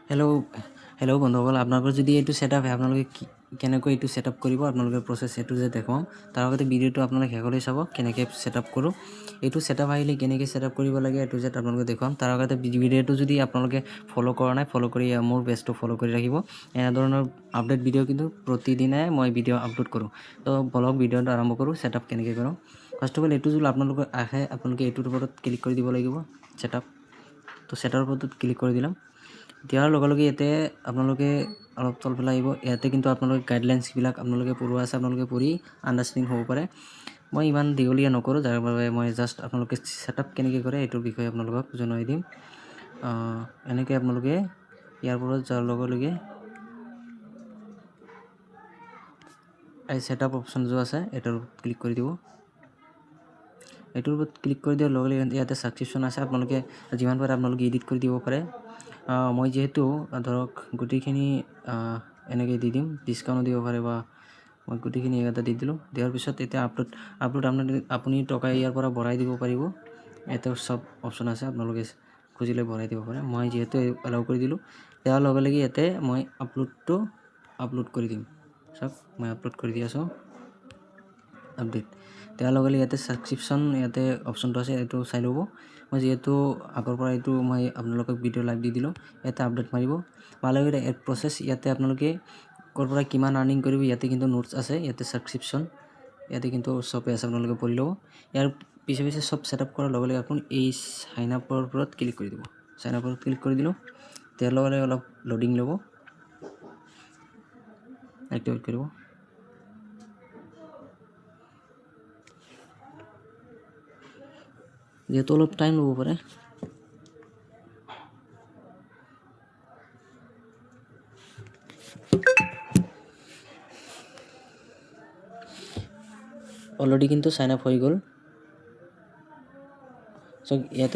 Hello' বন্ধুসকল, আপোনালোকৰ যদি এইটো ছেটআপ হয় আপোনালোকে কেনেকৈ এইটো ছেটআপ কৰিব আপোনালোকৰ প্ৰচেছ এইটো যে দেখুৱাম। তাৰ আগতে ভিডিঅ'টো আপোনালোকে শেষলৈ চাব কেনেকৈ ছেটআপ কৰোঁ। এইটো ছেটআপ আহিলে কেনেকৈ ছেটআপ কৰিব লাগে এইটো যে আপোনালোকে দেখুৱাম। তাৰ আগতে ভিডিঅ'টো যদি আপোনালোকে ফ'ল' কৰা নাই, ফ'ল' কৰি মোৰ পেজটো ফ'ল' কৰি ৰাখিব। এনেধৰণৰ আপডেট ভিডিঅ' কিন্তু প্ৰতিদিনাই মই ভিডিঅ' আপলোড কৰোঁ। তো ব্লগ ভিডিঅ'টো আৰম্ভ কৰোঁ। ছেটআপ কেনেকৈ কৰোঁ ফাৰ্ষ্ট অফ অল এইটো যদি আপোনালোকৰ আহে আপোনালোকে এইটোৰ ওপৰত ক্লিক কৰি দিব লাগিব। ছেটআপ তো ছেটআপৰ ওপৰত ক্লিক কৰি দিলাম। দিয়াৰ লগে লগে ইয়াতে আপোনালোকে অলপ তলফালে আহিব। ইয়াতে কিন্তু আপোনালোকে গাইডলাইনছবিলাক আপোনালোকে পঢ়োৱা আছে, আপোনালোকে পঢ়ি আণ্ডাৰষ্টেণ্ডিং হ'ব পাৰে। মই ইমান দীঘলীয়া নকৰোঁ, যাৰ বাবে মই জাষ্ট আপোনালোকে ছেটআপ কেনেকৈ কৰে এইটোৰ বিষয়ে আপোনালোকক জনাই দিম। এনেকৈ আপোনালোকে ইয়াৰ পৰা যোৱাৰ লগে লগে এই ছেটআপ অপশ্যন যোৱা আছে এইটোৰ ক্লিক কৰি দিব। এইটোৰ ওপৰত ক্লিক কৰি দিয়াৰ লগে লগে ইয়াতে ছাবস্ক্ৰিপশ্যন আছে, আপোনালোকে যিমান পাৰে আপোনালোকে এডিট কৰি দিব পাৰে। মই যিহেতু ধৰক গোটেইখিনি এনেকৈ দি দিম, ডিছকাউণ্টো দিব পাৰে বা মই গোটেইখিনি এটা দি দিলোঁ। দিয়াৰ পিছত এতিয়া আপলোড আপুনি টকা ইয়াৰ পৰা ভৰাই দিব পাৰিব। ইয়াতে চব অপশ্যন আছে, আপোনালোকে খুজিলে ভৰাই দিব পাৰে। মই যিহেতু এলাউ কৰি দিলোঁ, দিয়াৰ লগে লগে ইয়াতে মই আপলোড কৰি দিম। চাওক মই আপলোড কৰি দি আছোঁ আপডেট। দিয়াৰ লগে লগে ইয়াতে ছাবস্ক্ৰিপশ্যন ইয়াতে অপশ্যনটো আছে, এইটো চাই ল'ব। মই যিহেতু আগৰ পৰা এইটো মই আপোনালোকক ভিডিঅ' লাইভ দি দিলোঁ, ইয়াতে আপডেট মাৰিব। ভালদৰে এড প্ৰচেছ ইয়াতে আপোনালোকে ক'ৰ পৰা কিমান আৰ্নিং কৰিব ইয়াতে কিন্তু নোটছ আছে, ইয়াতে ছাবস্ক্ৰিপশ্যন ইয়াতে কিন্তু চবেই আছে, আপোনালোকে পঢ়ি ল'ব। ইয়াৰ পিছে পিছে চব ছেটআপ কৰাৰ লগে লগে আপুনি এই চাইন আপৰ ওপৰত ক্লিক কৰি দিব। চাইন আপৰ ওপৰত ক্লিক কৰি দিলোঁ। ইয়াৰ লগে লগে অলপ লোডিং ল'ব, এক্টিভেট কৰিব। যিহেতু অলপ টাইম ল'ব পাৰে। অলৰেডি কিন্তু চাইন আপ হৈ গ'ল। চ' ইয়াতে